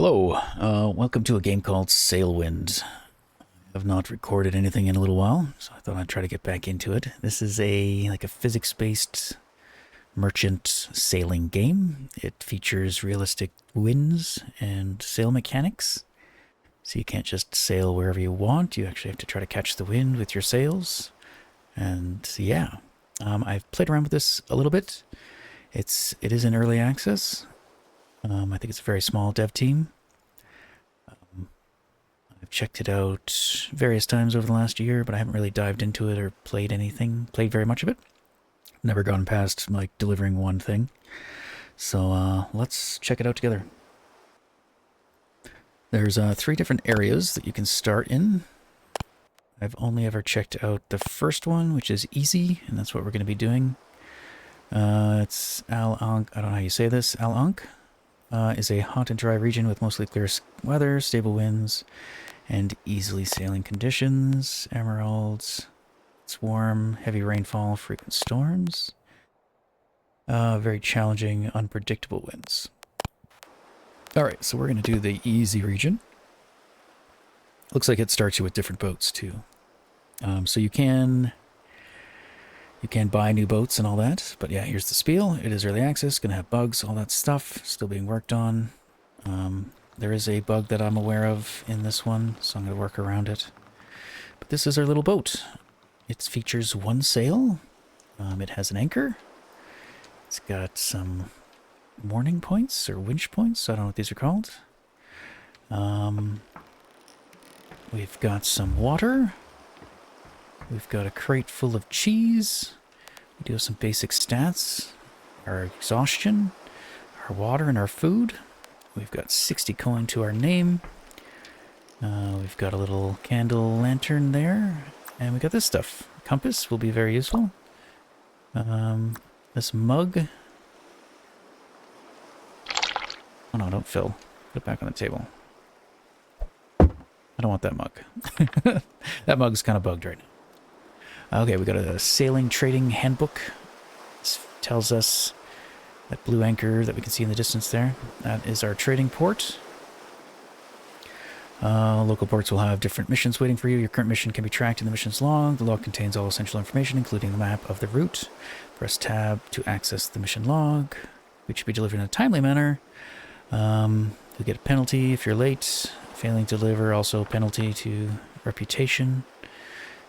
Hello, welcome to a game called Sailwind. I have not recorded anything in a little while, so I thought I'd try to get back into it. This is a physics-based merchant sailing game. It features realistic winds and sail mechanics. So you can't just sail wherever you want, you actually have to try to catch the wind with your sails. And yeah, I've played around with this a little bit. It is in early access. I think it's a very small dev team. I've checked it out various times over the last year, but I haven't really dived into it or played very much of it. Never gone past like delivering one thing. So let's check it out together. There's 3 different areas that you can start in. I've only ever checked out the first one, which is easy, and that's what we're going to be doing. It's Al Ankh, I don't know how you say this, Al Ankh. Is a hot and dry region with mostly clear weather, stable winds, and easily sailing conditions. Emeralds. It's warm, heavy rainfall, frequent storms. Very challenging, unpredictable winds. Alright, so we're going to do the easy region. Looks like it starts you with different boats, too. So you can buy new boats and all that, but yeah, here's the spiel. It is early access, gonna have bugs, all that stuff, still being worked on. There is a bug that I'm aware of in this one, so I'm gonna work around it. But this is our little boat. It features 1 sail. It has an anchor. It's got some mooring points or winch points. I don't know what these are called. We've got some water. We've got a crate full of cheese. We do have some basic stats. Our exhaustion, our water, and our food. We've got 60 coin to our name. We've got a little candle lantern there. And we got this stuff. Compass will be very useful. This mug. Oh no, don't fill. Put it back on the table. I don't want that mug. That mug's kind of bugged right now. Okay, we got a sailing trading handbook. This tells us that blue anchor that we can see in the distance there. That is our trading port. Local ports will have different missions waiting for you. Your current mission can be tracked in the mission's log. The log contains all essential information, including the map of the route. Press tab to access the mission log, which should be delivered in a timely manner. You'll get a penalty if you're late. Failing to deliver, also penalty to reputation.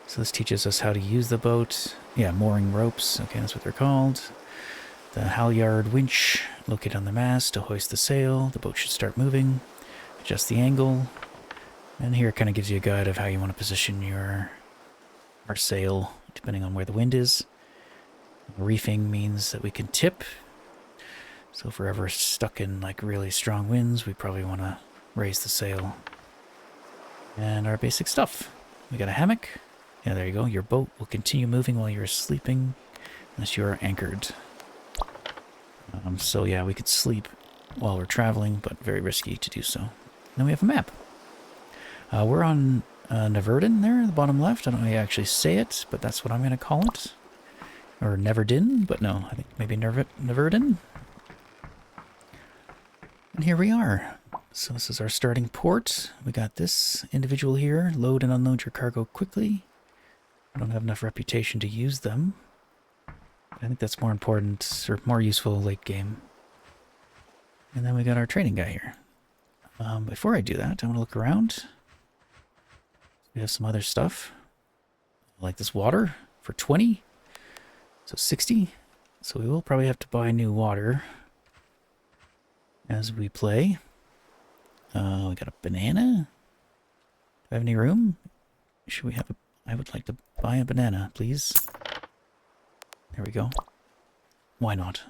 So this teaches us how to use the boat. Yeah, mooring ropes. Okay, that's what they're called. The halyard winch located on the mast to hoist the sail. The boat should start moving. Adjust the angle. And here it kind of gives you a guide of how you want to position our sail, depending on where the wind is. Reefing means that we can tip. So if we're ever stuck in like really strong winds, we probably want to raise the sail. And our basic stuff. We got a hammock. Yeah, there you go. Your boat will continue moving while you're sleeping, unless you are anchored. So yeah, we could sleep while we're traveling, but very risky to do so. Then we have a map. We're on Neverdin there, the bottom left. I don't know how you actually say it, but that's what I'm going to call it. Or Neverdin, but no, I think maybe Neverdin. And here we are. So this is our starting port. We got this individual here. Load and unload your cargo quickly. I don't have enough reputation to use them. I think that's more important, or more useful late game. And then we got our trading guy here. Before I do that, I want to look around. We have some other stuff. Like this water for 20. So 60. So we will probably have to buy new water as we play. We got a banana. Do I have any room? Should we have a... I would like to buy a banana, please. There we go. Why not?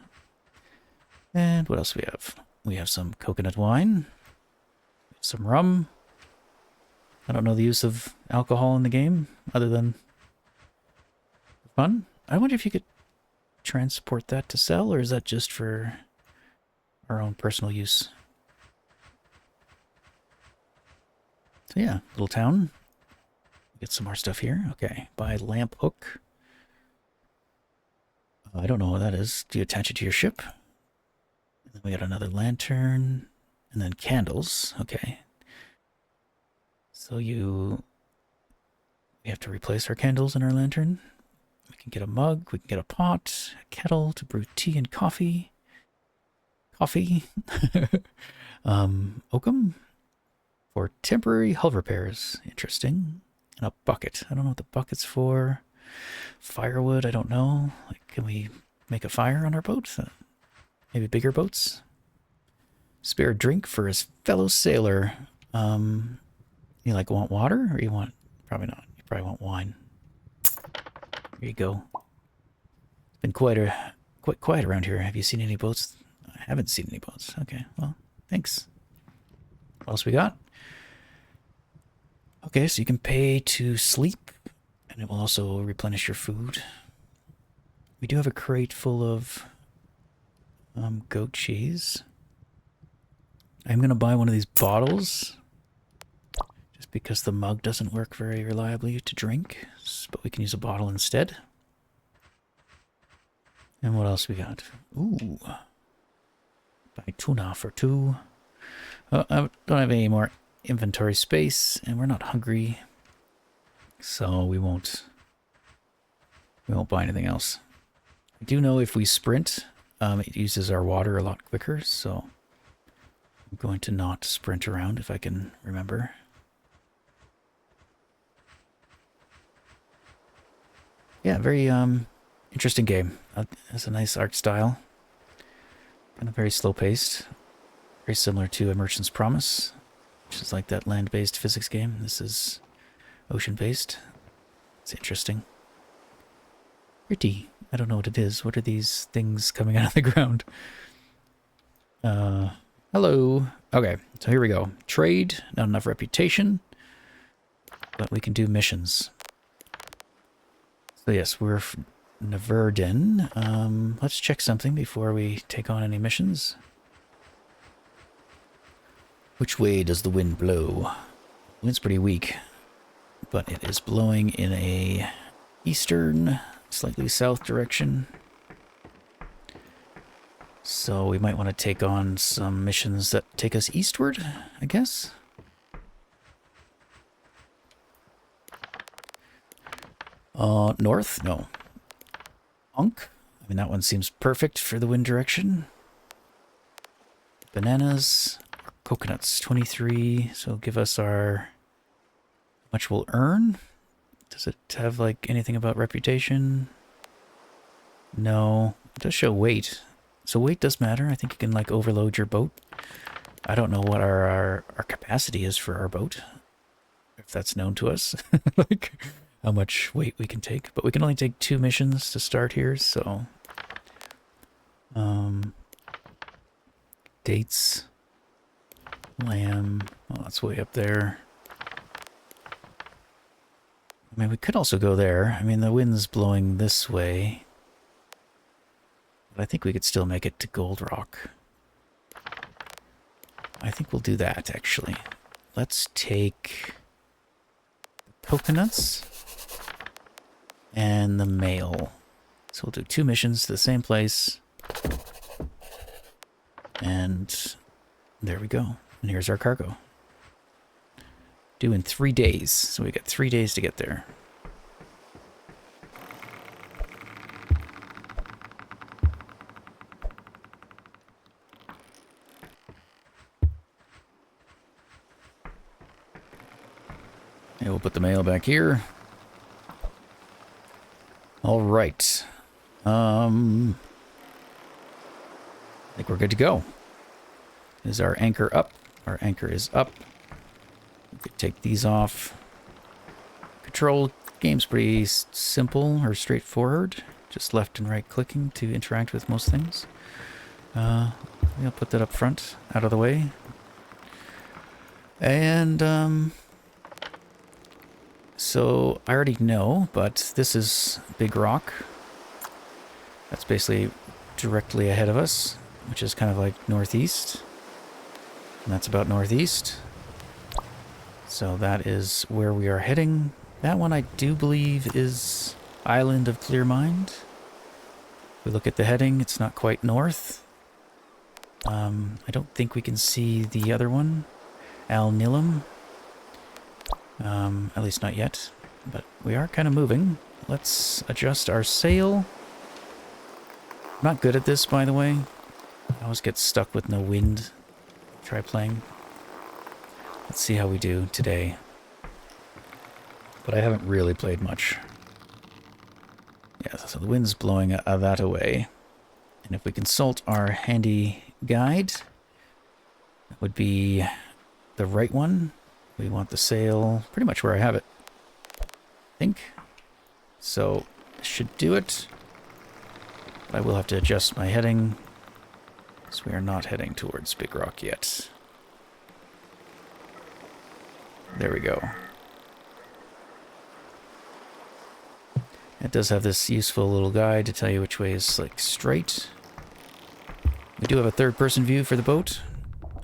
And what else do we have? We have some coconut wine. Some rum. I don't know the use of alcohol in the game, other than fun. I wonder if you could transport that to sell, or is that just for our own personal use? So yeah, little town. Get some more stuff here. Okay, buy lamp hook. I don't know what that is. Do you attach it to your ship? And then we got another lantern. And then candles. Okay. So we have to replace our candles in our lantern. We can get a mug. We can get a pot, a kettle to brew tea and coffee. Coffee. Oakum for temporary hull repairs. Interesting. And a bucket. I don't know what the bucket's for. Firewood, I don't know. Like, can we make a fire on our boat? Maybe bigger boats? Spare drink for his fellow sailor. You like want water or you want, probably not. You probably want wine. Here you go. It's been quite quiet around here. Have you seen any boats? I haven't seen any boats. Okay, well, thanks. What else we got? Okay, so you can pay to sleep, and it will also replenish your food. We do have a crate full of goat cheese. I'm going to buy one of these bottles, just because the mug doesn't work very reliably to drink, but we can use a bottle instead. And what else we got? Ooh. Buy tuna for 2. I don't have any more inventory space, and we're not hungry, so we won't buy anything else. I do know if we sprint, it uses our water a lot quicker, so I'm going to not sprint around if I can remember. Yeah, very interesting game. It has a nice art style. Kind of very slow paced. Very similar to A Merchant's Promise, which is like that land-based physics game. This is ocean-based. It's interesting. Pretty. I don't know what it is. What are these things coming out of the ground? Hello. Okay, so here we go. Trade. Not enough reputation, but we can do missions. So yes, we're Neverden. Let's check something before we take on any missions. Which way does the wind blow? The wind's pretty weak, but it is blowing in a eastern, slightly south direction. So we might want to take on some missions that take us eastward, I guess. North? No. Unk? I mean, that one seems perfect for the wind direction. Bananas. Coconuts, 23. So give us our... How much we'll earn? Does it have, like, anything about reputation? No. It does show weight. So weight does matter. I think you can, like, overload your boat. I don't know what our capacity is for our boat. If that's known to us. Like... how much weight we can take, but we can only take 2 missions to start here, so dates, lamb, well, that's way up there. I mean, we could also go there. I mean, the wind's blowing this way, but I think we could still make it to Gold Rock. I think we'll do that, actually. Let's take coconuts and the mail. So we'll do 2 missions to the same place. And there we go. And here's our cargo. Due in 3 days. So we got 3 days to get there. And we'll put the mail back here. All right. I think we're good to go. Is our anchor up? Our anchor is up. We could take these off. Control game's pretty simple or straightforward. Just left and right clicking to interact with most things. I'll put that up front, out of the way. And so I already know, but this is Big Rock. That's basically directly ahead of us, which is kind of like northeast. And that's about northeast. So that is where we are heading. That one I do believe is Island of Clear Mind. If we look at the heading, it's not quite north. I don't think we can see the other one, Al Nilam. At least not yet. But we are kind of moving. Let's adjust our sail. I'm not good at this, by the way. I always get stuck with no wind. Try playing. Let's see how we do today. But I haven't really played much. Yeah, so the wind's blowing that away. And if we consult our handy guide, that would be the right one. We want the sail pretty much where I have it, I think. So, should do it. But I will have to adjust my heading, because we are not heading towards Big Rock yet. There we go. It does have this useful little guide to tell you which way is, like, straight. We do have a third-person view for the boat.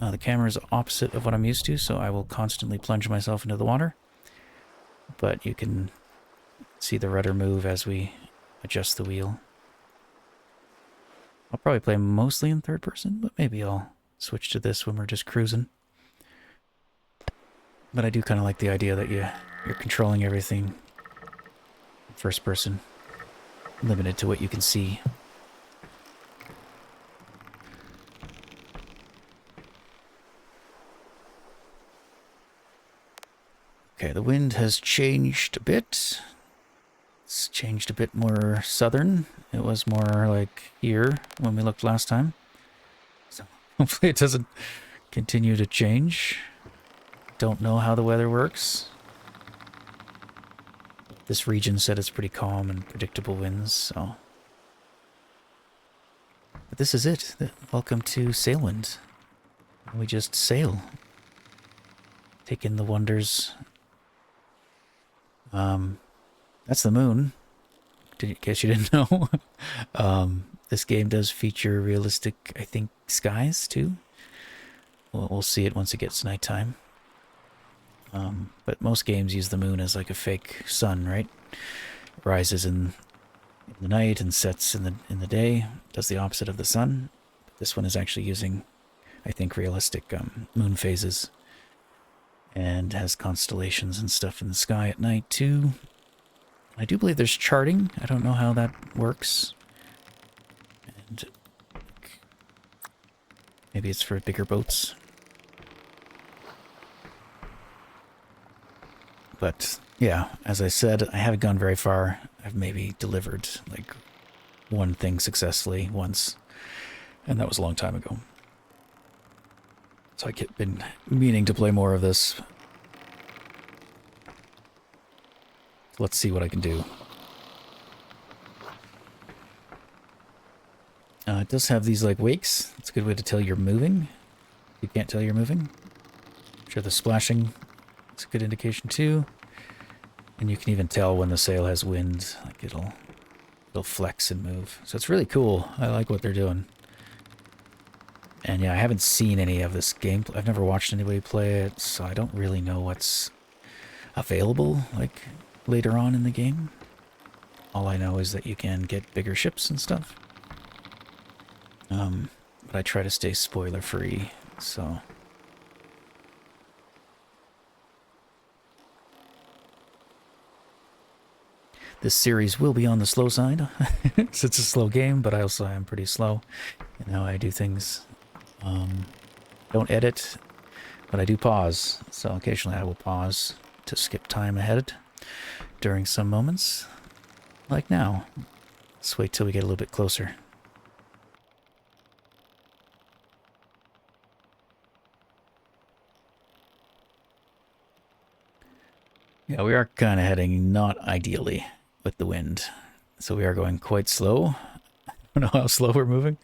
The camera is opposite of what I'm used to, so I will constantly plunge myself into the water. But you can see the rudder move as we adjust the wheel. I'll probably play mostly in third person, but maybe I'll switch to this when we're just cruising. But I do kind of like the idea that you're controlling everything first person, limited to what you can see. Okay, the wind has changed a bit. It's changed a bit more southern. It was more like here when we looked last time. So hopefully it doesn't continue to change. Don't know how the weather works. This region said it's pretty calm and predictable winds, so... But this is it. Welcome to Sailwind. We just sail. Take in the wonders. That's the moon. In case you didn't know. This game does feature realistic, I think, skies, too. We'll see it once it gets nighttime. But most games use the moon as like a fake sun, right? It rises in the night and sets in the day. Does the opposite of the sun. This one is actually using, I think, realistic moon phases. And has constellations and stuff in the sky at night, too. I do believe there's charting. I don't know how that works. And maybe it's for bigger boats. But, yeah, as I said, I haven't gone very far. I've maybe delivered, like, one thing successfully once. And that was a long time ago. So I've been meaning to play more of this. Let's see what I can do. It does have these, like, wakes. It's a good way to tell you're moving. You can't tell you're moving. I'm sure the splashing is a good indication, too. And you can even tell when the sail has wind. Like, it'll flex and move. So it's really cool. I like what they're doing. And yeah, I haven't seen any of this gameplay. I've never watched anybody play it, so I don't really know what's available, like, later on in the game. All I know is that you can get bigger ships and stuff. But I try to stay spoiler-free, so... This series will be on the slow side, since it's a slow game, but I also am pretty slow in how I do things. Don't edit, but I do pause, so occasionally I will pause to skip time ahead during some moments, like now. Let's wait till we get a little bit closer. Yeah, we are kind of heading not ideally with the wind, so we are going quite slow. I don't know how slow we're moving.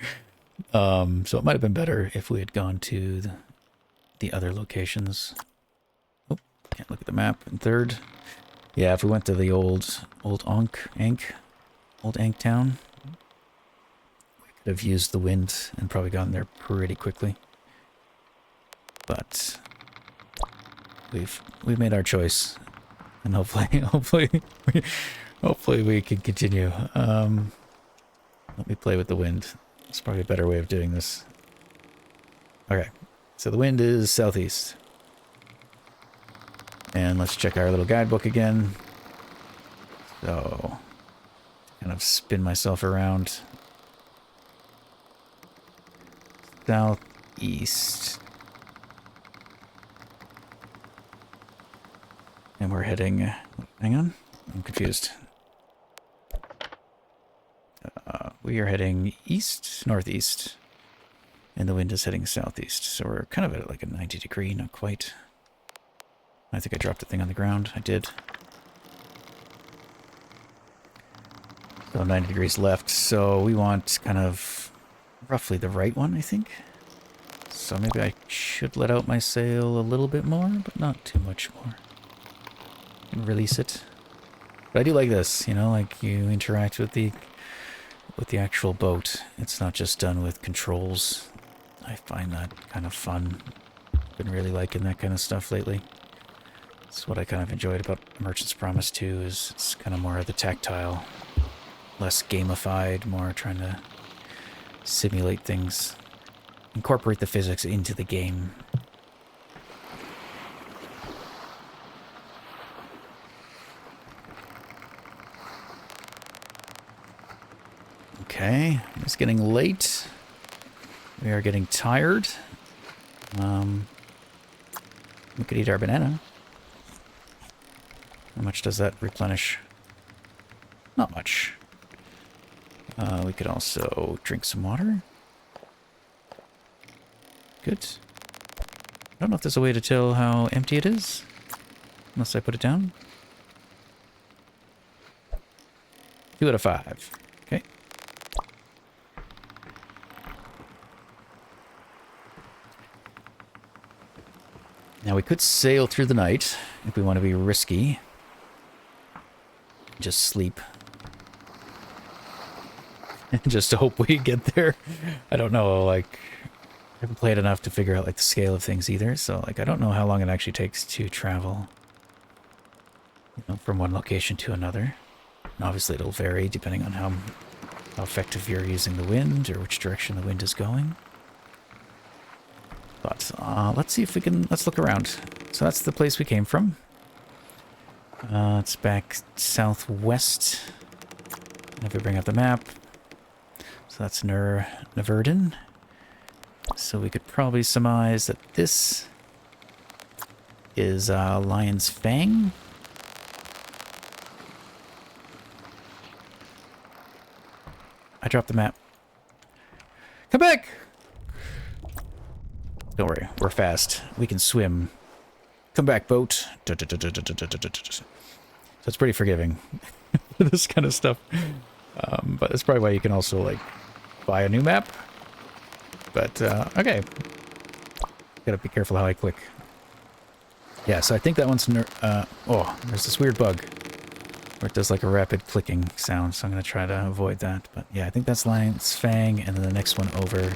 So it might have been better if we had gone to the other locations. Oh, can't look at the map in third. Yeah, if we went to the old Ankh town, we could have used the wind and probably gotten there pretty quickly. But we've made our choice, and hopefully we can continue. Let me play with the wind. It's probably a better way of doing this. Okay, so the wind is southeast. And let's check our little guidebook again. So, kind of spin myself around. Southeast. And we're heading... hang on, I'm confused. We are heading east, northeast. And the wind is heading southeast. So we're kind of at like a 90 degree, not quite. I think I dropped the thing on the ground. I did. So 90 degrees left. So we want kind of roughly the right one, I think. So maybe I should let out my sail a little bit more, but not too much more. And release it. But I do like this, you know, like you interact with the actual boat. It's not just done with controls. I find that kind of fun. Been really liking that kind of stuff lately. It's what I kind of enjoyed about Merchant's Promise 2, is it's kind of more of the tactile, less gamified, more trying to simulate things, incorporate the physics into the game. Okay, it's getting late. We are getting tired. We could eat our banana. How much does that replenish? Not much. We could also drink some water. Good. I don't know if there's a way to tell how empty it is, unless I put it down. 2 out of 5. Okay. Now we could sail through the night if we want to be risky. Just sleep. Just to hope we get there. I don't know, like, I haven't played enough to figure out, like, the scale of things either, so, like, I don't know how long it actually takes to travel, you know, from one location to another. And obviously it'll vary depending on how effective you're using the wind, or which direction the wind is going. But, let's see if we can, let's look around. So that's the place we came from. It's back southwest. And if we bring up the map, so that's Neverden. So we could probably surmise that this is Lion's Fang. I dropped the map. Come back! Don't worry, we're fast. We can swim. Come back, boat. So it's pretty forgiving for this kind of stuff. But that's probably why you can also, like, buy a new map. But, okay. Gotta be careful how I click. Yeah, so I think that one's... oh, there's this weird bug where it does, like, a rapid clicking sound, so I'm gonna try to avoid that. But, yeah, I think that's Lion's Fang, and then the next one over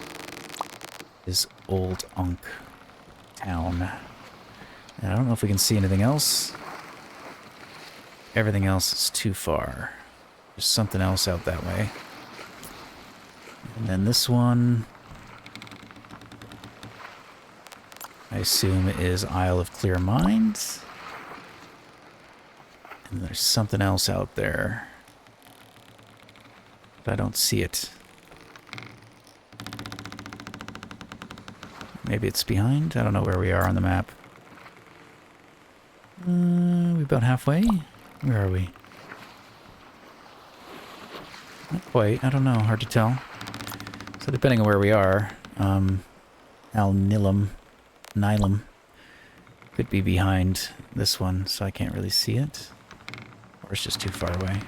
is Old Ankh Town. And I don't know if we can see anything else. Everything else is too far. There's something else out that way. And then this one, I assume, is Isle of Clear Minds. And there's something else out there, but I don't see it. Maybe it's behind? I don't know where we are on the map. We about halfway? Where are we? Not quite. I don't know. Hard to tell. So depending on where we are, Nilum could be behind this one, so I can't really see it. Or it's just too far away.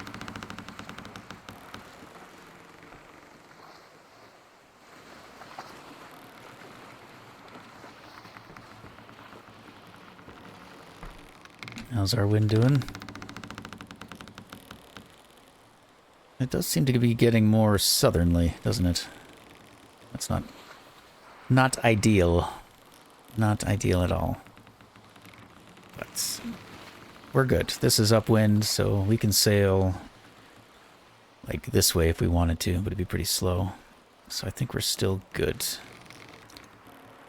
How's our wind doing? It does seem to be getting more southerly, doesn't it? That's not ideal. Not ideal at all. But we're good. This is upwind, so we can sail like this way if we wanted to, but it'd be pretty slow. So I think we're still good.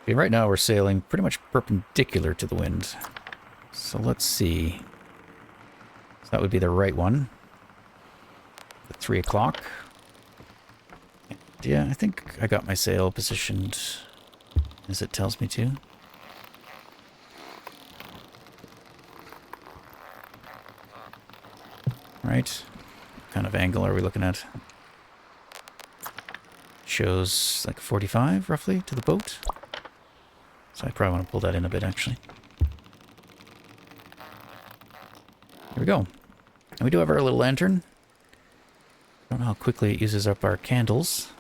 Okay, right now we're sailing pretty much perpendicular to the wind. So let's see. So that would be the right one. At 3 o'clock. Yeah, I think I got my sail positioned as it tells me to. Right. What kind of angle are we looking at? Shows like 45 roughly to the boat. So I probably want to pull that in a bit actually. Here we go. And we do have our little lantern. Don't know how quickly it uses up our candles.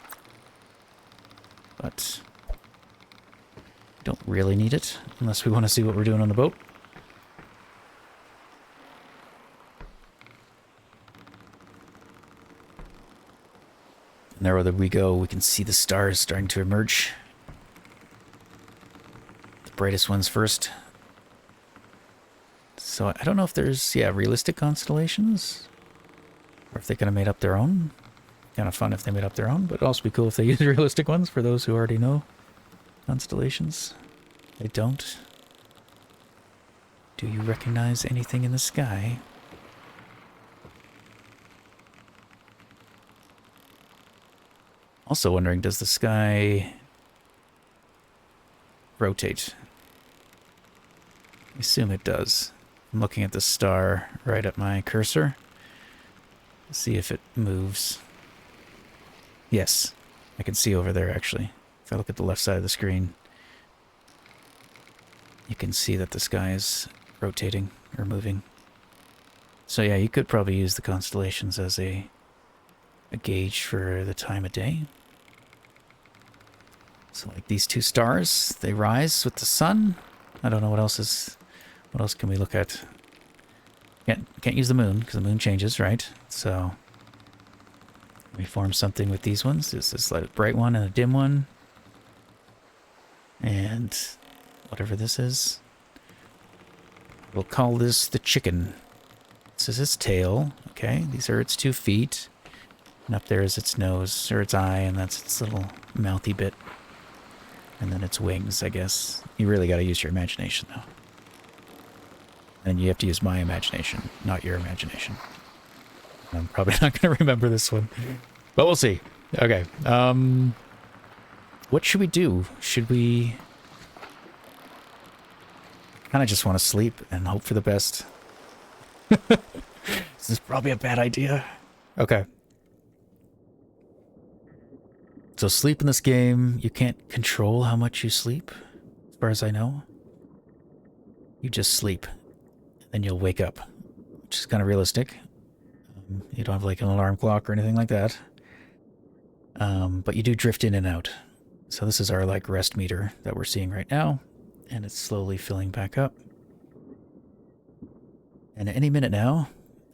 But don't really need it unless we want to see what we're doing on the boat. And there we go. We can see the stars starting to emerge. The brightest ones first. So I don't know if there's, realistic constellations. Or if they kind of made up their own. Kind of fun if they made up their own, but it'd also be cool if they use realistic ones for those who already know constellations. They don't. Do you recognize anything in the sky? Also wondering, does the sky rotate? I assume it does. I'm looking at the star right at my cursor. Let's see if it moves. Yes, I can see over there actually. If I look at the left side of the screen, you can see that the sky is rotating or moving. So yeah, you could probably use the constellations as a gauge for the time of day. So like these two stars, they rise with the sun. I don't know what else can we look at? Can't use the moon because the moon changes, right? So we form something with these ones. There's this bright one and a dim one. And whatever this is. We'll call this the chicken. This is its tail. Okay, these are its 2 feet. And up there is its nose, or its eye, and that's its little mouthy bit. And then its wings, I guess. You really gotta use your imagination, though. And you have to use my imagination, not your imagination. I'm probably not gonna remember this one. But we'll see. Okay. What should we do? Should we... kind of just want to sleep and hope for the best. This is probably a bad idea. Okay. So sleep in this game, you can't control how much you sleep, as far as I know. You just sleep, then you'll wake up, which is kind of realistic. You don't have like an alarm clock or anything like that. But you do drift in and out. So this is our like rest meter that we're seeing right now, and it's slowly filling back up. And at any minute now,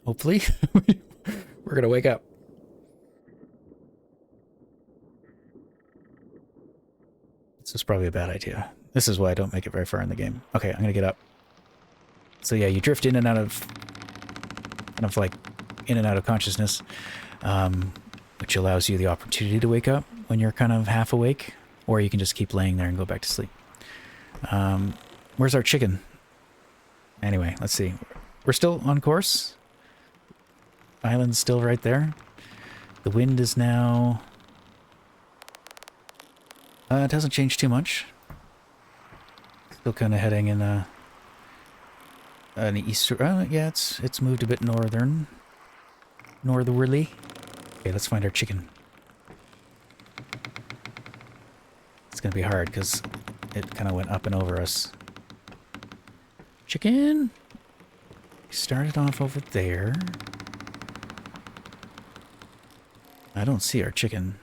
hopefully, we're gonna wake up. This is probably a bad idea. This is why I don't make it very far in the game. Okay, I'm gonna get up. So yeah, you drift in and out of, in and out of consciousness, which allows you the opportunity to wake up when you're kind of half awake, or you can just keep laying there and go back to sleep. Where's our chicken? Anyway, let's see. We're still on course. Island's still right there. The wind is now... it hasn't changed too much. Still kind of heading in an easter... yeah, it's moved a bit northerly. Okay, let's find our chicken. It's gonna be hard because it kind of went up and over us. Chicken! We started off over there. I don't see our chicken.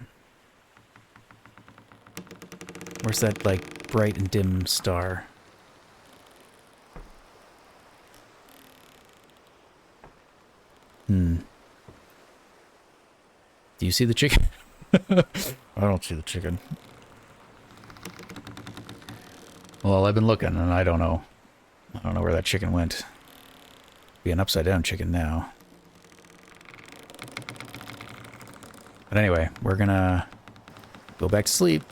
Where's that, like, bright and dim star? Do you see the chicken? I don't see the chicken. Well, I've been looking, and I don't know. I don't know where that chicken went. Be an upside-down chicken now. But anyway, we're gonna go back to sleep.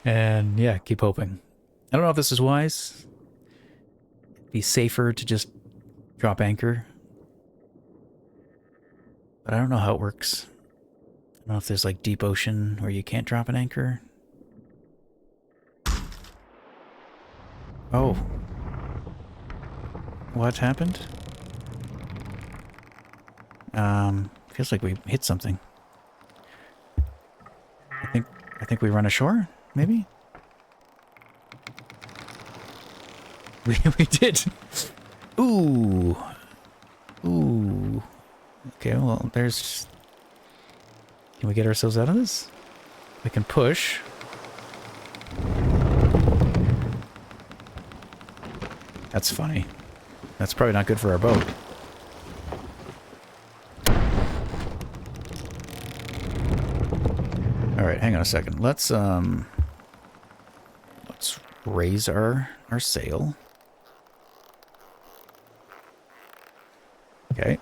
And yeah, keep hoping. I don't know if this is wise. Be safer to just drop anchor. But I don't know how it works. I don't know if there's like deep ocean where you can't drop an anchor. Oh. What happened? Feels like we hit something. I think we run ashore, maybe? We did. Ooh. Ooh. Okay, well, there's... Can we get ourselves out of this? We can push. That's funny. That's probably not good for our boat. Alright, hang on a second. Let's raise our sail. Okay.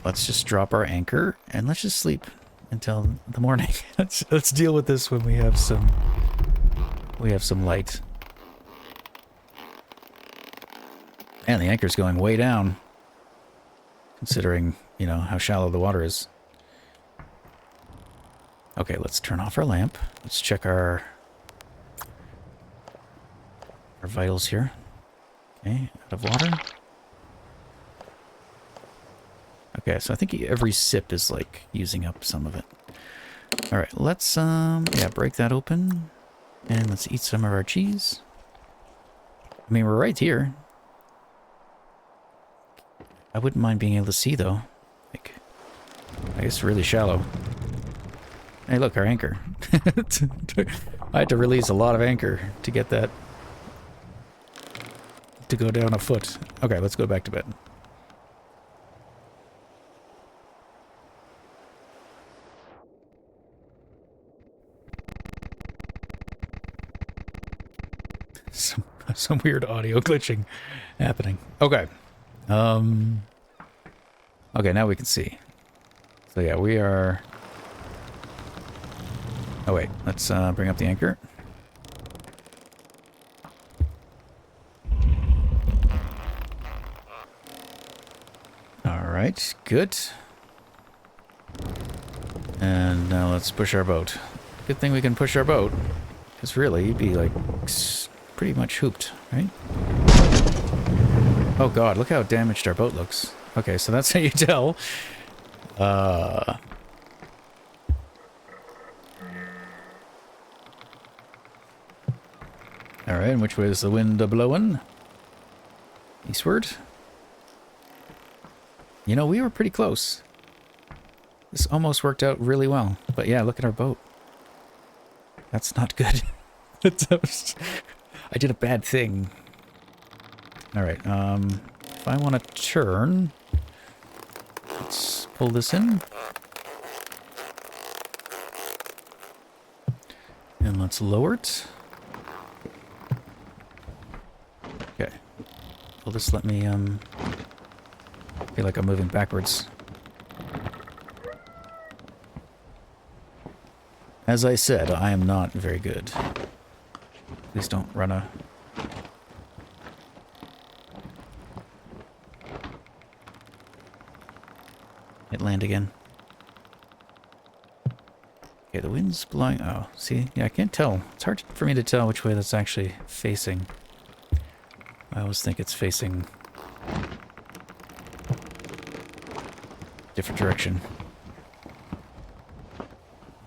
Let's just drop our anchor and let's just sleep until the morning. let's deal with this when we have some light. Man, the anchor's going way down, considering, you know, how shallow the water is. Okay, let's turn off our lamp. Let's check our vitals here. Okay, out of water. Okay, so I think every sip is like using up some of it. All right, let's yeah, break that open and let's eat some of our cheese. I mean, we're right here. I wouldn't mind being able to see though. Like, I guess really shallow. Hey, look, our anchor. I had to release a lot of anchor to get that to go down a foot. Okay, let's go back to bed. Some weird audio glitching happening. Okay. Okay, now we can see. So yeah, we are... Oh wait, let's bring up the anchor. Alright, good. And now let's push our boat. Good thing we can push our boat. Because really, you'd be like pretty much hooped, right? Oh god, look how damaged our boat looks. Okay, so that's how you tell. Alright, and which way is the wind a-blowing? Eastward? You know, we were pretty close. This almost worked out really well. But yeah, look at our boat. That's not good. I did a bad thing. Alright, if I want to turn... Let's pull this in. And let's lower it. Okay. Will this let me, feel like I'm moving backwards. As I said, I am not very good. Please don't run a... Hit land again. Okay, the wind's blowing... Oh, see? Yeah, I can't tell. It's hard for me to tell which way that's actually facing. I always think it's facing... different direction.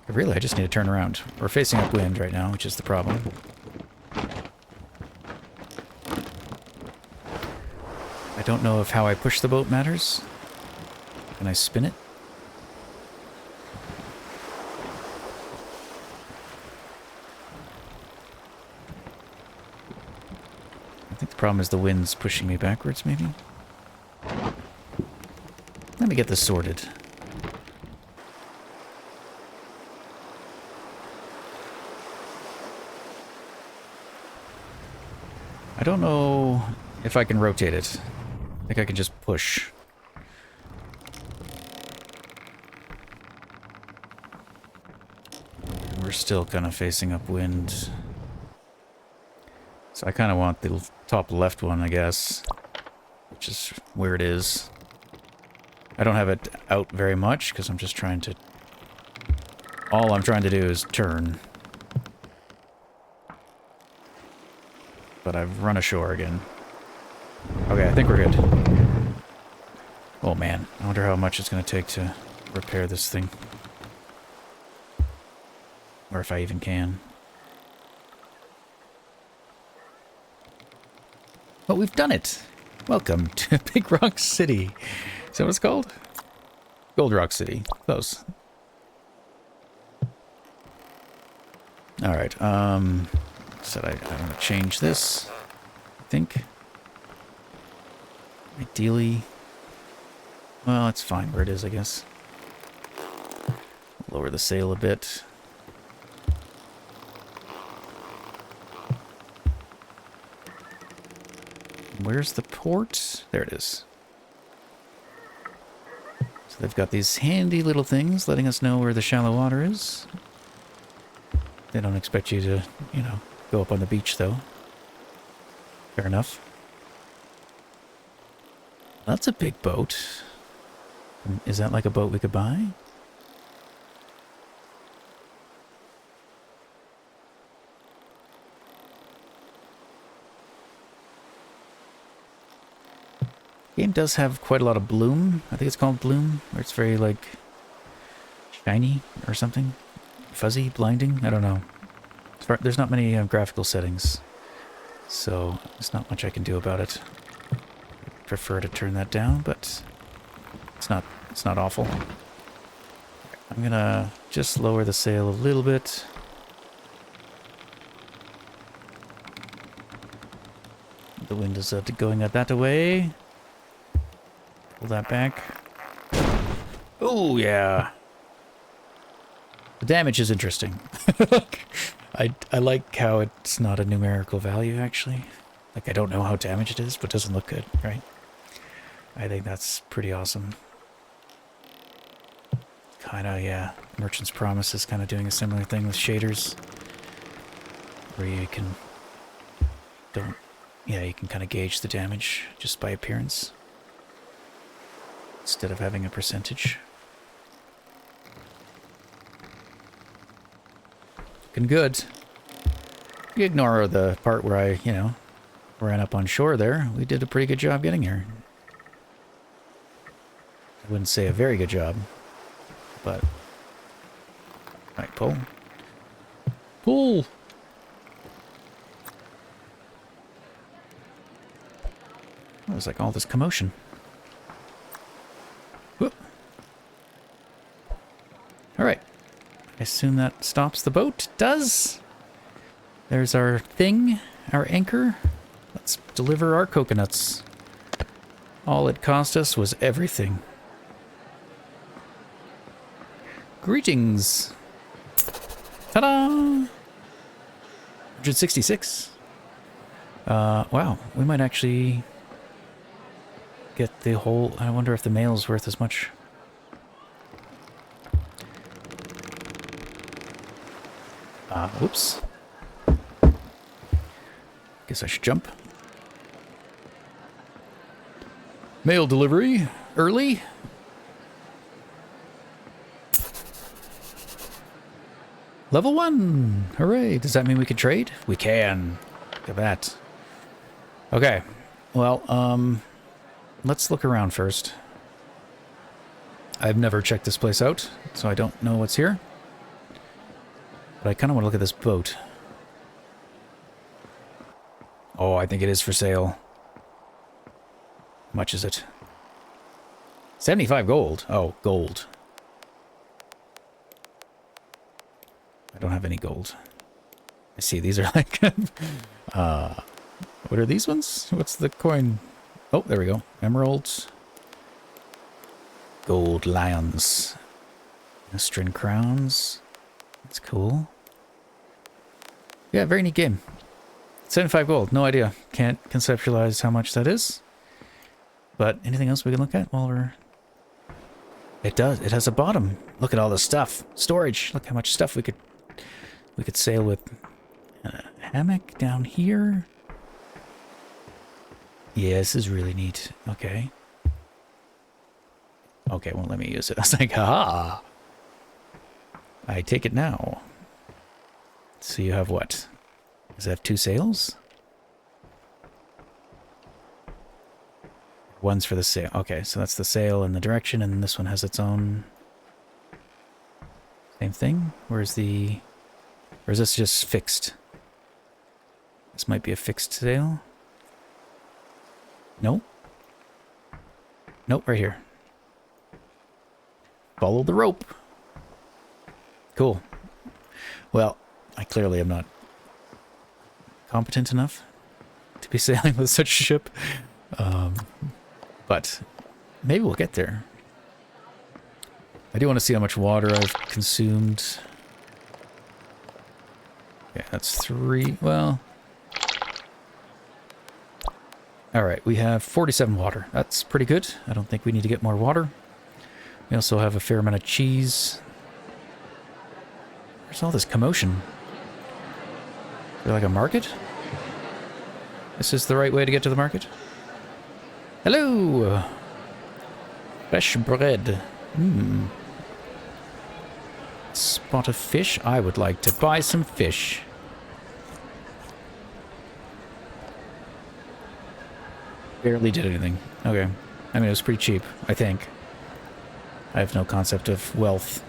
Really, I just need to turn around. We're facing upwind right now, which is the problem. I don't know if how I push the boat matters. Can I spin it? I think the problem is the wind's pushing me backwards, maybe? Let me get this sorted. I don't know if I can rotate it. I think I can just push. still kind of facing upwind. So I kind of want the top left one, I guess, which is where it is. I don't have it out very much because I'm just trying to... All I'm trying to do is turn. But I've run ashore again. Okay, I think we're good. Oh man, I wonder how much it's going to take to repair this thing. Or if I even can. But we've done it! Welcome to Big Rock City. Is that what it's called? Gold Rock City. Close. Alright, said I want to change this, I think. Ideally... Well, it's fine where it is, I guess. Lower the sail a bit. Where's the port? There it is. So they've got these handy little things letting us know where the shallow water is. They don't expect you to, you know, go up on the beach, though. Fair enough. That's a big boat. Is that like a boat we could buy? Game does have quite a lot of bloom. I think it's called bloom, where it's very, like, shiny or something. Fuzzy, blinding, I don't know. There's not many graphical settings, so there's not much I can do about it. I prefer to turn that down, but it's not awful. I'm gonna just lower the sail a little bit. The wind is going that away. Pull that back. Oh, yeah. The damage is interesting. I like how it's not a numerical value, actually. Like, I don't know how damaged it is, but it doesn't look good, right? I think that's pretty awesome. Kinda, yeah. Merchant's Promise is kind of doing a similar thing with shaders. Where you can... you can kind of gauge the damage just by appearance. Instead of having a percentage. Looking good. You ignore the part where I, ran up on shore there. We did a pretty good job getting here. I wouldn't say a very good job, but... Alright, pull. Pull! It was like all this commotion. Whoop. Alright. I assume that stops the boat. It does! There's our thing, our anchor. Let's deliver our coconuts. All it cost us was everything. Greetings! Ta-da! 166. Wow, we might actually get the whole... I wonder if the mail's worth as much. Whoops. Guess I should jump. Mail delivery. Early. Level 1! Hooray! Does that mean we can trade? We can. Look at that. Okay. Well, let's look around first. I've never checked this place out, so I don't know what's here. But I kind of want to look at this boat. Oh, I think it is for sale. How much is it? 75 gold. Oh, gold. I don't have any gold. I see, these are like... what are these ones? What's the coin? Oh, there we go. Emeralds. Gold lions. Estrin crowns. That's cool. Yeah, very neat game. 75 gold. No idea. Can't conceptualize how much that is. But anything else we can look at while we're... It does. It has a bottom. Look at all the stuff. Storage. Look how much stuff we could We could sail with a hammock down here. Yeah, this is really neat. Okay. Okay, won't let me use it. I was like, ah. I take it now. So you have what? Does it have 2 sails? One's for the sail. Okay, so that's the sail and the direction, and this one has its own... Same thing? Where's the... Or is this just fixed? This might be a fixed sail. Nope. Nope, right here. Follow the rope. Cool. Well, I clearly am not competent enough to be sailing with such a ship. But maybe we'll get there. I do want to see how much water I've consumed. Yeah, that's 3. Well... Alright, we have 47 water. That's pretty good. I don't think we need to get more water. We also have a fair amount of cheese. Where's all this commotion? Is there like a market? This is the right way to get to the market? Hello! Fresh bread. Spot of fish. I would like to buy some fish. Barely did anything. Okay. I mean, it was pretty cheap, I think. I have no concept of wealth.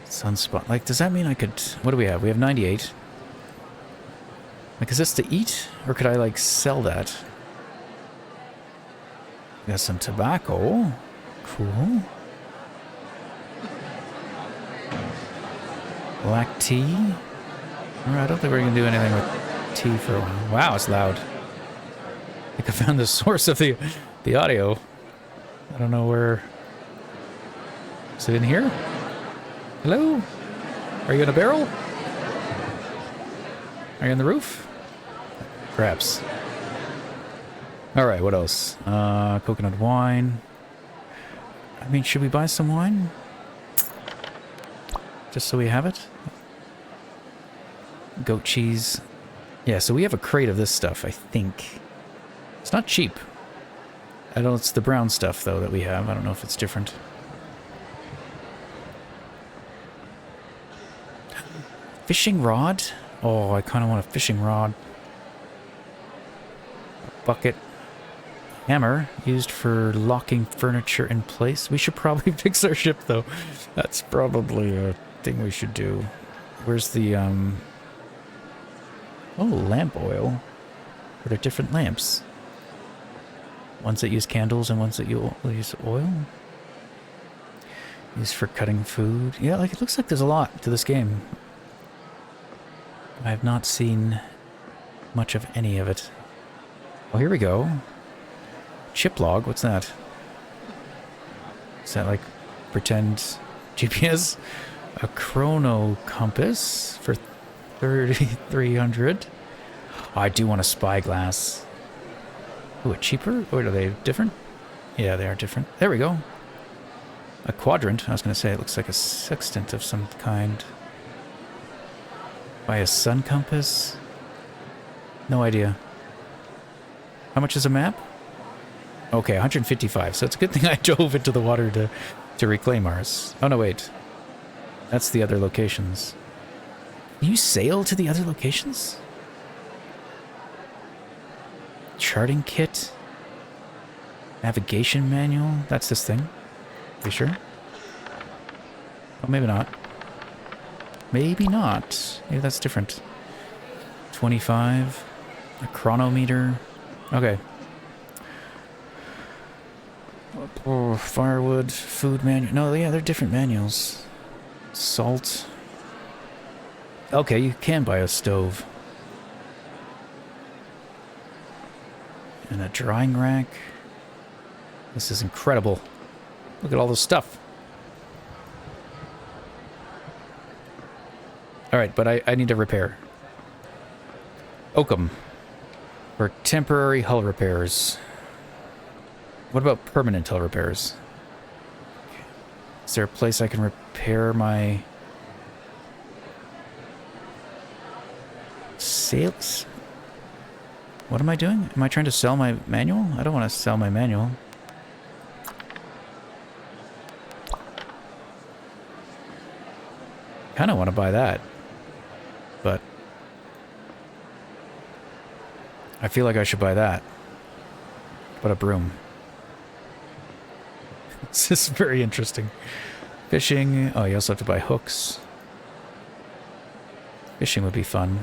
Sunspot. Like, does that mean I could... What do we have? We have 98. Like, is this to eat? Or could I, like, sell that? Got some tobacco. Cool. Black tea. Alright, I don't think we're going to do anything with tea for a while. Wow, it's loud. I think I found the source of the audio. I don't know where... Is it in here? Hello? Are you in a barrel? Are you on the roof? Perhaps. Alright, what else? Coconut wine. I mean, should we buy some wine? Just so we have it? Goat cheese. Yeah, so we have a crate of this stuff, I think. It's not cheap. I don't know, it's the brown stuff, though, that we have. I don't know if it's different. Fishing rod? Oh, I kind of want a fishing rod. A bucket. Hammer, used for locking furniture in place. We should probably fix our ship, though. That's probably a thing we should do. Where's the, Oh, lamp oil. Are there different lamps? Ones that use candles and ones that use oil? Used for cutting food. Yeah, like it looks like there's a lot to this game. I have not seen much of any of it. Oh, here we go. Chip log, what's that? Is that like pretend GPS? A chrono compass for 3,300. Oh, I do want a spyglass. Oh, a cheaper? Or are they different? Yeah, they are different. There we go. A quadrant. I was going to say it looks like a sextant of some kind. Buy a sun compass? No idea. How much is a map? Okay, 155. So it's a good thing I dove into the water to reclaim ours. Oh, no, wait. That's the other locations. Can you sail to the other locations? Charting kit? Navigation manual? That's this thing. Are you sure? Oh, maybe not. Maybe not. Maybe that's different. 25. A chronometer. Okay. Oh, firewood, food manual. No, yeah, they're different manuals. Salt. Okay, you can buy a stove. And a drying rack. This is incredible. Look at all this stuff. Alright, but I need to repair. Oakum. For temporary hull repairs. What about permanent hull repairs? Is there a place I can repair my sails. What am I doing? Am I trying to sell my manual? I don't want to sell my manual. Kind of want to buy that, but I feel like I should buy that. But a broom. This is very interesting. Fishing. Oh, you also have to buy hooks. Fishing would be fun.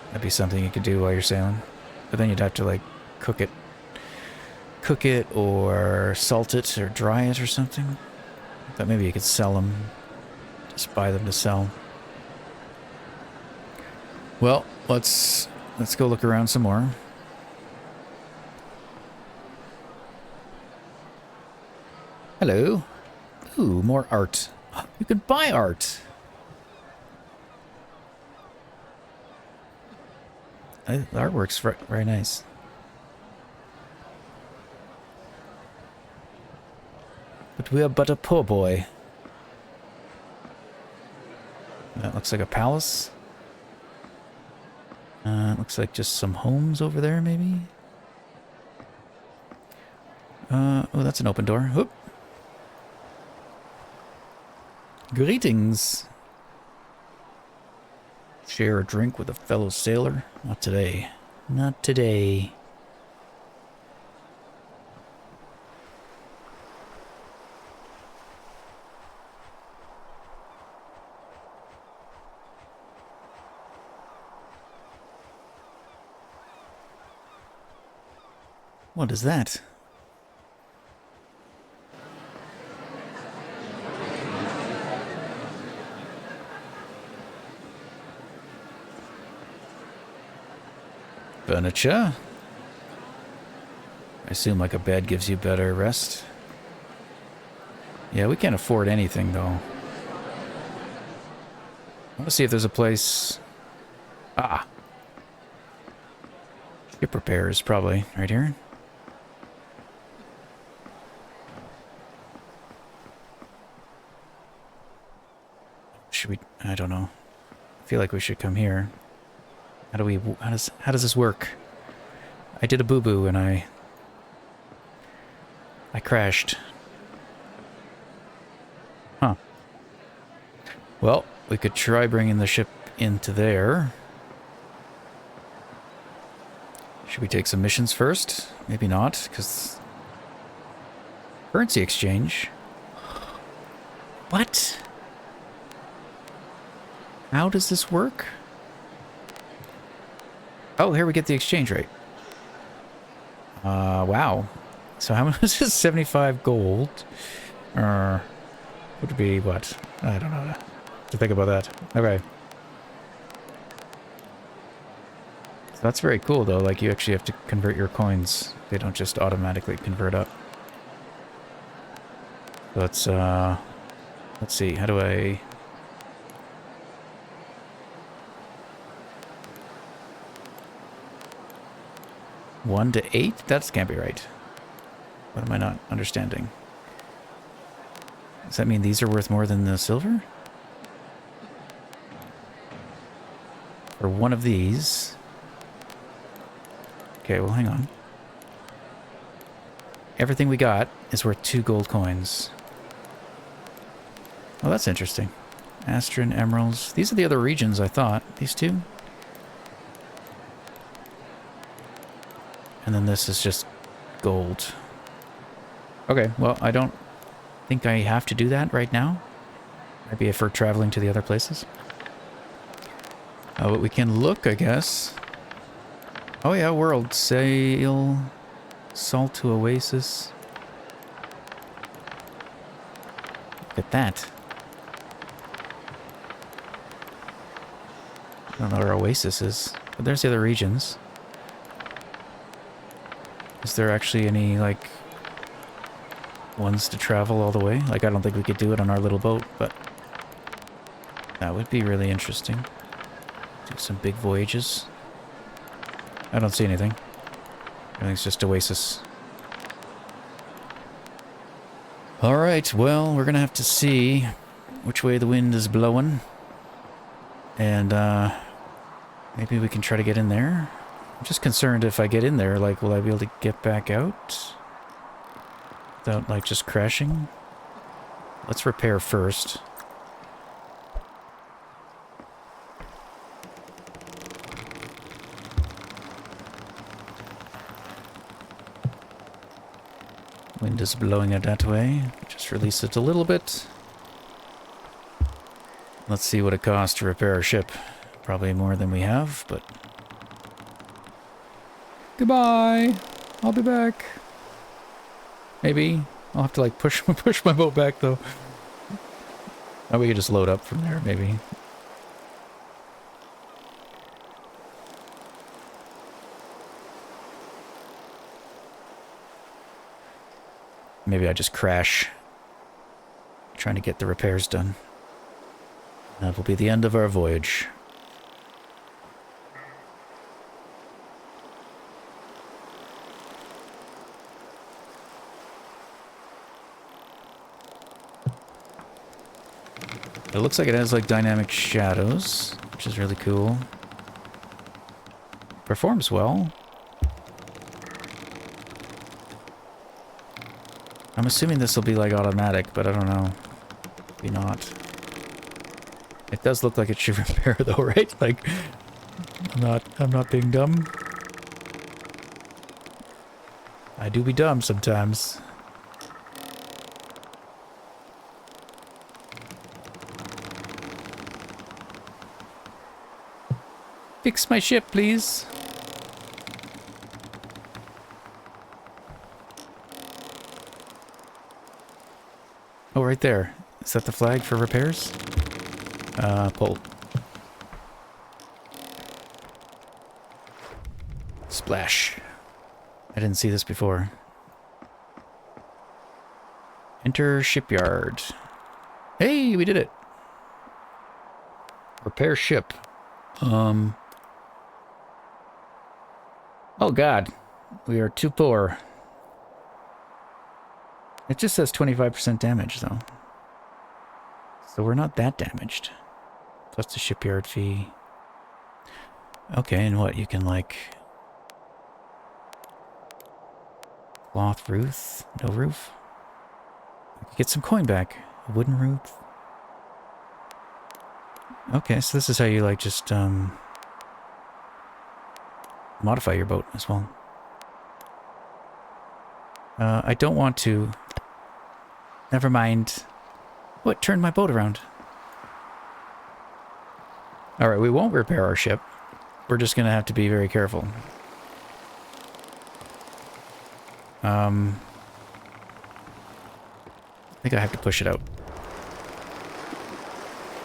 That'd be something you could do while you're sailing. But then you'd have to, like, cook it. Cook it or salt it or dry it or something. But maybe you could sell them. Just buy them to sell. Well, let's go look around some more. Hello. Ooh, more art. You can buy art. The artwork's very nice. But we are but a poor boy. That looks like a palace. It looks like just some homes over there, maybe. Oh, that's an open door. Oop. Greetings. Share a drink with a fellow sailor? Not today. Not today. What is that? Furniture? I assume like a bed gives you better rest. Yeah, we can't afford anything though. I want to see if there's a place... Ah! Ship repairs, probably, right here. Should we... I don't know. I feel like we should come here. How do we... How does this work? I did a boo-boo and I crashed. Huh. Well, we could try bringing the ship into there. Should we take some missions first? Maybe not, because... Currency exchange? What? How does this work? Oh, here we get the exchange rate. Wow. So how much is this? 75 gold? Would be what? I don't know. To think about that. Okay. So that's very cool though, like you actually have to convert your coins. They don't just automatically convert up. Let's see, how do I... One to 8? That can't be right. What am I not understanding? Does that mean these are worth more than the silver? Or one of these? Okay, well, hang on. Everything we got is worth 2 gold coins. Oh, that's interesting. Astron, emeralds. These are the other regions, I thought. These two? And then this is just gold. Okay, well, I don't think I have to do that right now. Maybe if we're traveling to the other places. But we can look, I guess. Oh yeah, world. Sail. Salt to Oasis. Look at that. I don't know where Oasis is. But there's the other regions. Is there actually any, like, ones to travel all the way? Like, I don't think we could do it on our little boat, but that would be really interesting. Do some big voyages. I don't see anything. Everything's just Oasis. Alright, well, we're gonna have to see which way the wind is blowing. And, maybe we can try to get in there. I'm just concerned if I get in there, like, will I be able to get back out? Without, like, just crashing? Let's repair first. Wind is blowing it that way. Just release it a little bit. Let's see what it costs to repair our ship. Probably more than we have, but... Goodbye! I'll be back. Maybe. I'll have to, like, push my boat back, though. Oh, we could just load up from there, maybe. Maybe I just crash. Trying to get the repairs done. That will be the end of our voyage. It looks like it has like dynamic shadows, which is really cool. Performs well. I'm assuming this will be like automatic, but I don't know. Maybe not. It does look like it should repair though, right? Like, I'm not being dumb. I do be dumb sometimes. Fix my ship, please. Oh, right there. Is that the flag for repairs? Pull. Splash. I didn't see this before. Enter shipyard. Hey, we did it. Repair ship. Oh god. We are too poor. It just says 25% damage, though. So we're not that damaged. Plus the shipyard fee. Okay, and what? You can, like... Cloth roof? No roof? We could get some coin back. A wooden roof. Okay, so this is how you, like, just, modify your boat as well. I don't want to... Never mind. What turned my boat around? Alright, we won't repair our ship. We're just gonna have to be very careful. I think I have to push it out.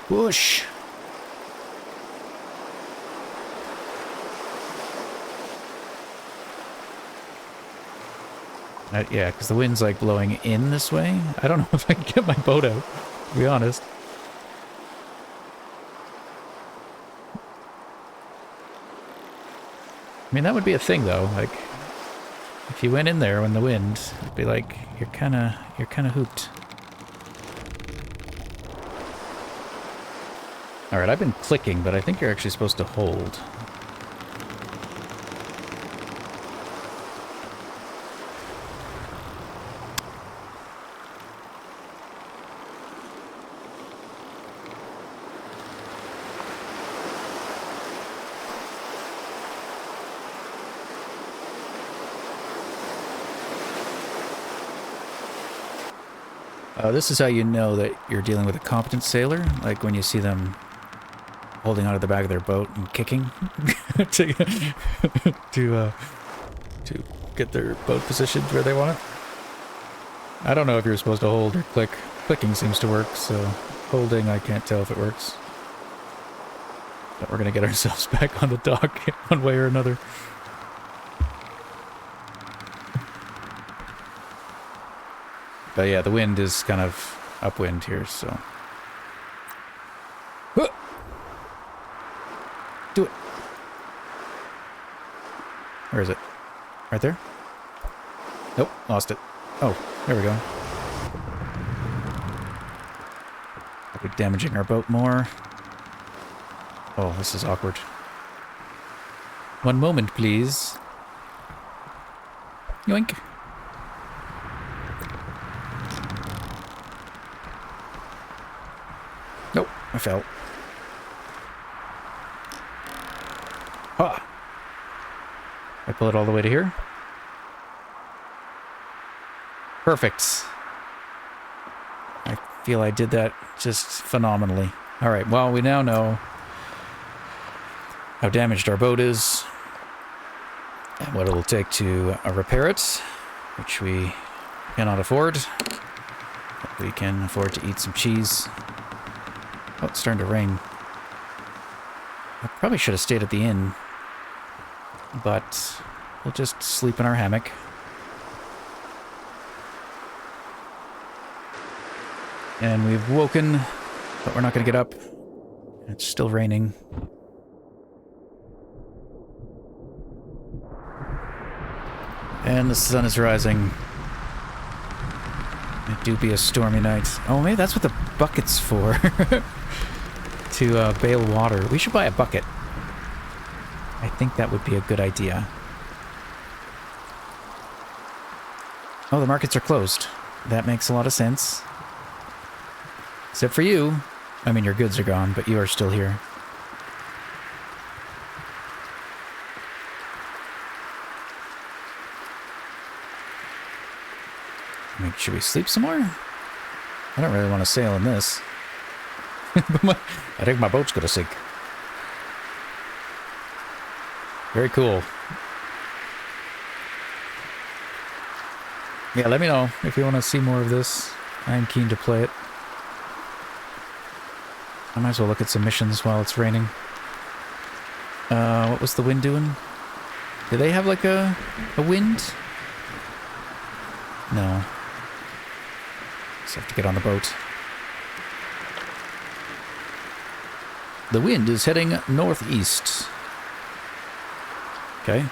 Whoosh! Yeah, because the wind's like blowing in this way. I don't know if I can get my boat out, to be honest. I mean, that would be a thing, though. Like, if you went in there when the wind, it'd be like you're kind of hooped. All right, I've been clicking, but I think you're actually supposed to hold. This is how you know that you're dealing with a competent sailor, like when you see them holding onto the back of their boat and kicking to get their boat positioned where they want it. I don't know if you're supposed to hold or click. Clicking seems to work, so holding, I can't tell if it works. But we're gonna get ourselves back on the dock one way or another. But yeah, the wind is kind of upwind here, so... Do it! Where is it? Right there? Nope, lost it. Oh, there we go. damaging our boat more. Oh, this is awkward. One moment, please. Yoink. Nope, I fell. Ha! I pull it all the way to here. Perfect. I feel I did that just phenomenally. Alright, well, we now know how damaged our boat is and what it'll take to repair it, which we cannot afford. But we can afford to eat some cheese. Oh, it's starting to rain. I probably should have stayed at the inn, but we'll just sleep in our hammock. And we've woken, but we're not going to get up. It's still raining. And the sun is rising. It do be a stormy night. Oh, maybe that's what the bucket's for. To bail water. We should buy a bucket. I think that would be a good idea. Oh, the markets are closed. That makes a lot of sense. Except for you. I mean, your goods are gone, but you are still here. I mean, should we sleep some more? I don't really want to sail in this. I think my boat's gonna sink. Very cool. Yeah, let me know if you want to see more of this. I'm keen to play it. I might as well look at some missions while it's raining. What was the wind doing? Do they have like a wind? No. Just have to get on the boat. The wind is heading northeast. Okay.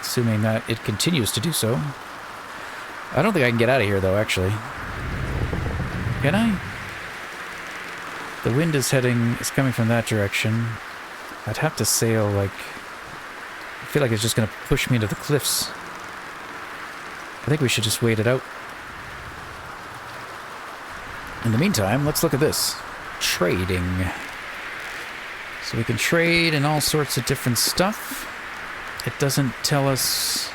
Assuming that it continues to do so. I don't think I can get out of here, though, actually. Can I? The wind is coming from that direction. I'd have to sail, like... I feel like it's just going to push me into the cliffs. I think we should just wait it out. In the meantime, let's look at this. Trading. So we can trade in all sorts of different stuff. It doesn't tell us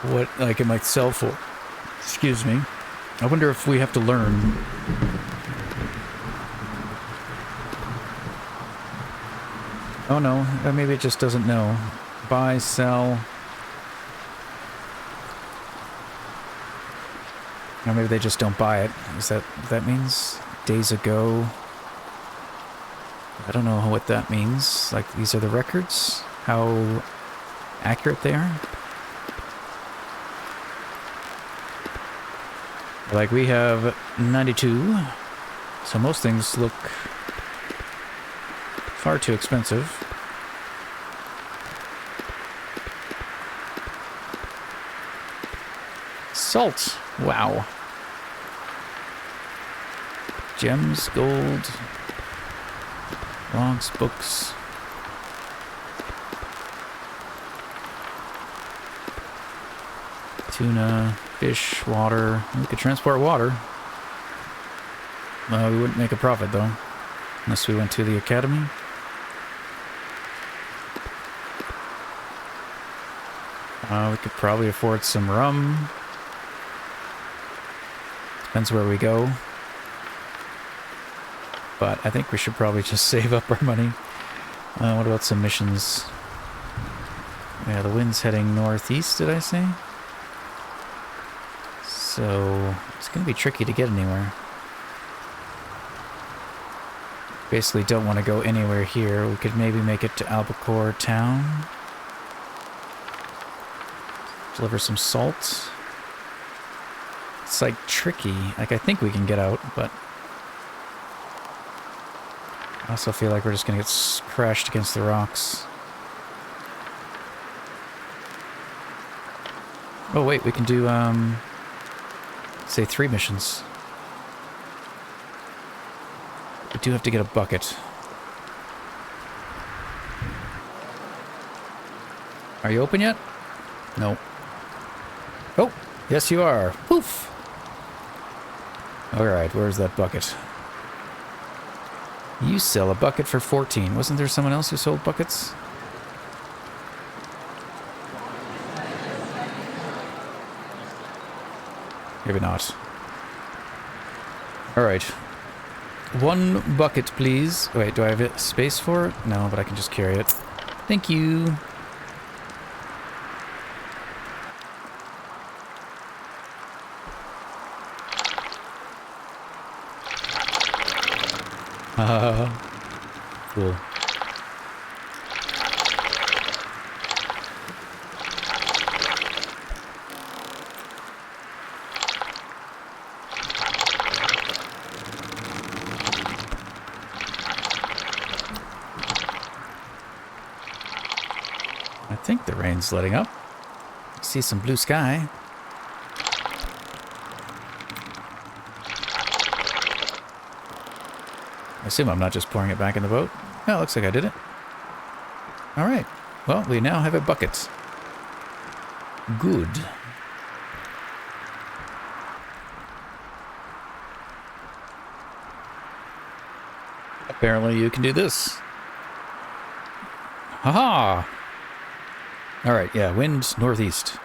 what, like, it might sell for. Excuse me. I wonder if we have to learn. Oh no, maybe it just doesn't know. Buy, sell. Or maybe they just don't buy it. Is that what that means? Days ago. I don't know what that means. Like, these are the records? How accurate they are? Like, we have 92. So most things look far too expensive. Salt. Wow. Gems, gold, logs, books. Tuna, fish, water. We could transport water. We wouldn't make a profit, though. Unless we went to the academy. We could probably afford some rum. Depends where we go. But I think we should probably just save up our money. What about some missions? Yeah, the wind's heading northeast, did I say? So it's going to be tricky to get anywhere. Basically don't want to go anywhere here. We could maybe make it to Albacore town. Deliver some salt. It's like tricky. Like, I think we can get out, but I also feel like we're just gonna get crashed against the rocks. Oh wait, we can do Say 3 missions. I do have to get a bucket. Are you open yet? No. Oh, yes you are. Poof. Alright, where's that bucket? You sell a bucket for 14. Wasn't there someone else who sold buckets? Maybe not. Alright. 1 bucket, please. Wait, do I have space for it? No, but I can just carry it. Thank you. Cool. I think the rain's letting up. I see some blue sky. I assume I'm not just pouring it back in the boat. Oh, looks like I did it. Alright. Well, we now have a bucket. Good. Apparently you can do this. Haha! Alright, yeah, wind northeast.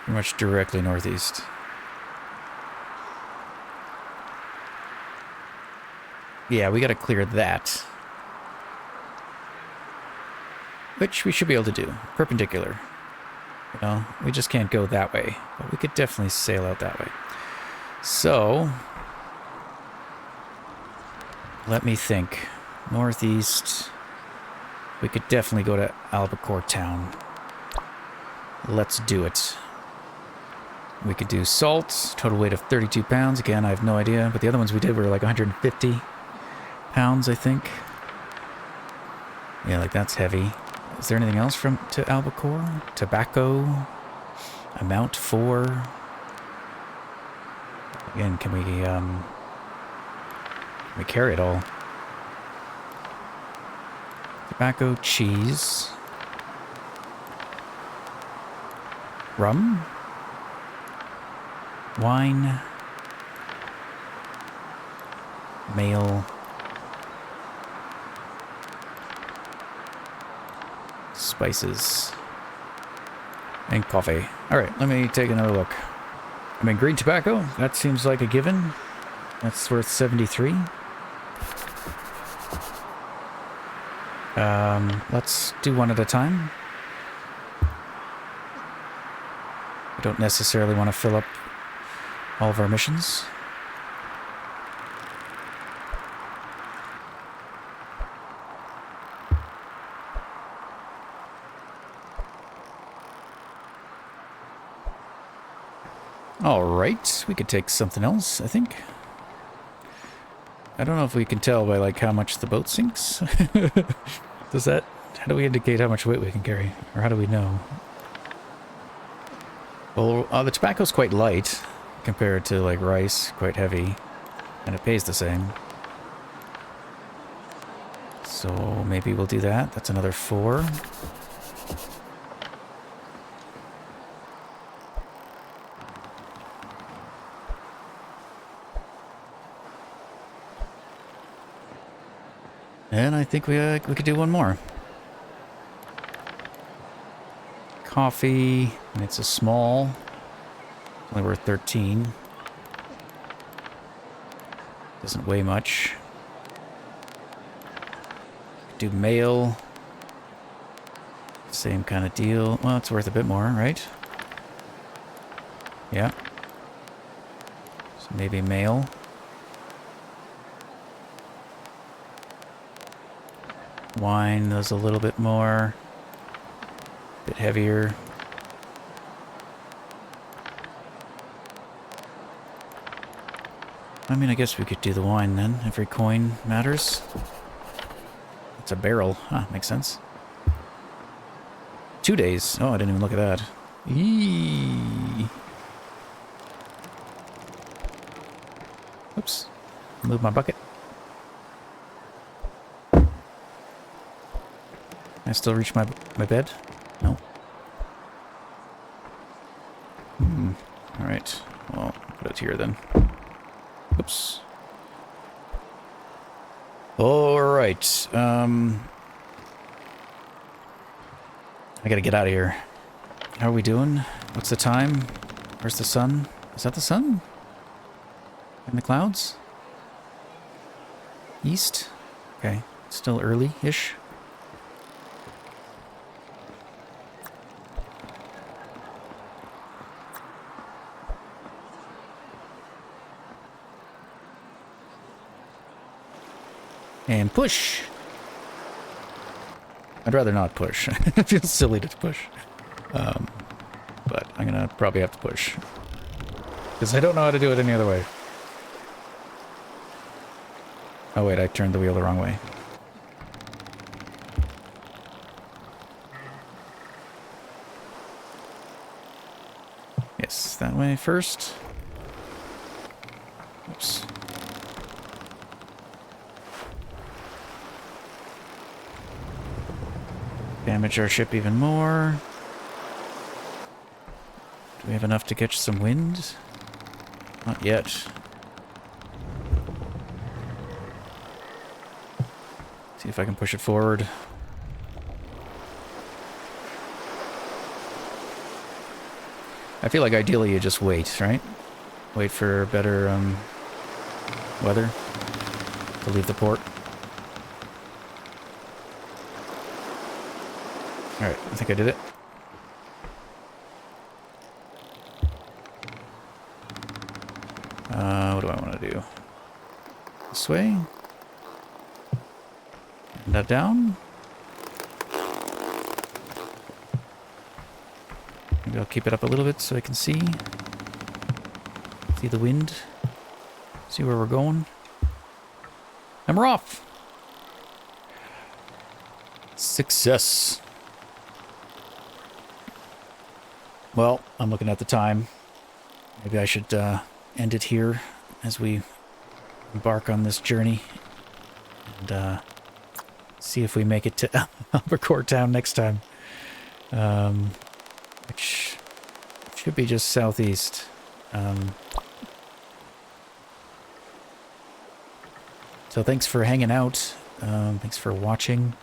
Pretty much directly northeast. Yeah, we gotta clear that. Which we should be able to do. Perpendicular. You know, we just can't go that way. But we could definitely sail out that way. So, let me think. Northeast. We could definitely go to Albacore Town. Let's do it. We could do salt. Total weight of 32 pounds. Again, I have no idea. But the other ones we did were like 150 pounds, I think. Yeah, like that's heavy. Is there anything else from to Albacore? Tobacco. Amount 4. Again, can we carry it all? Tobacco, cheese. Rum. Wine. Mail. Spices. And coffee. Alright, let me take another look. I mean, green tobacco, that seems like a given. That's worth 73. Let's do one at a time. I don't necessarily want to fill up all of our missions. Alright, we could take something else, I think. I don't know if we can tell by, like, how much the boat sinks. Does that... How do we indicate how much weight we can carry? Or how do we know? Well, the tobacco's quite light compared to, like, rice. Quite heavy. And it pays the same. So maybe we'll do that. That's another 4. And I think we could do one more. Coffee, and it's a small. It's only worth 13. Doesn't weigh much. Do mail. Same kind of deal. Well, it's worth a bit more, right? Yeah. So maybe mail. Wine does a little bit more. Bit heavier. I mean, I guess we could do the wine then. Every coin matters. It's a barrel. Huh, makes sense. 2 days. Oh, I didn't even look at that. Eee. Oops. Move my bucket. Can I still reach my bed? No. Alright. Well, put it here then. Oops. Alright. I gotta get out of here. How are we doing? What's the time? Where's the sun? Is that the sun? In the clouds? East? Okay. Still early-ish. And push! I'd rather not push. It feels silly to push. But I'm gonna probably have to push. Because I don't know how to do it any other way. Oh wait, I turned the wheel the wrong way. Yes, that way first. Oops. Damage our ship even more. Do we have enough to catch some wind? Not yet. See if I can push it forward. I feel like ideally you just wait, right? Wait for better weather to leave the port. Alright, I think I did it. What do I want to do? This way? And that down? Maybe I'll keep it up a little bit so I can see. See the wind. See where we're going. And we're off! Success! Well, I'm looking at the time. Maybe I should end it here as we embark on this journey. And see if we make it to Albacore Town next time. Which should be just southeast. So thanks for hanging out. Thanks for watching.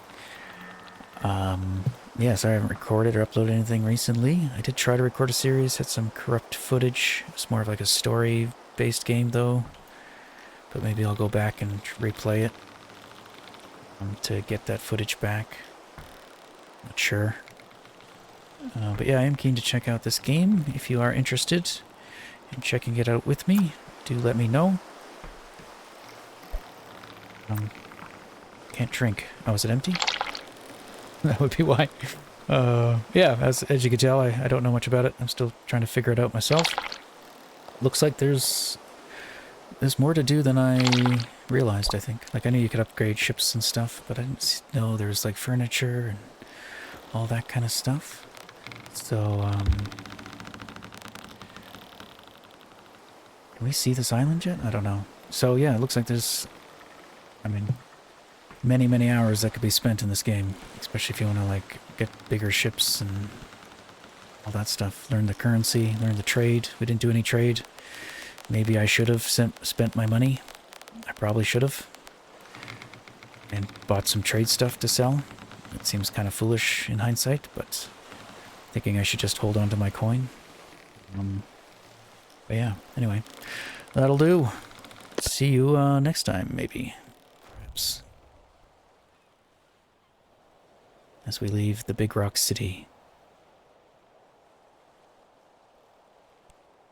Yeah, sorry I haven't recorded or uploaded anything recently. I did try to record a series, had some corrupt footage. It's more of like a story-based game, though. But maybe I'll go back and replay it to get that footage back. Not sure. But yeah, I am keen to check out this game. If you are interested in checking it out with me, do let me know. Can't drink. Oh, is it empty? That would be why. Yeah, as you can tell, I don't know much about it. I'm still trying to figure it out myself. Looks like there's more to do than I realized, I think. Like, I knew you could upgrade ships and stuff, but I didn't know there's, like, furniture and all that kind of stuff. So, can we see this island yet? I don't know. So, yeah, it looks like there's, I mean, many, many hours that could be spent in this game. Especially if you want to, like, get bigger ships and all that stuff. Learn the currency, learn the trade. We didn't do any trade. Maybe I should have spent my money. I probably should have. And bought some trade stuff to sell. It seems kind of foolish in hindsight, but thinking I should just hold on to my coin. But yeah, anyway. That'll do. See you next time, maybe. Perhaps. As we leave the Big Rock City.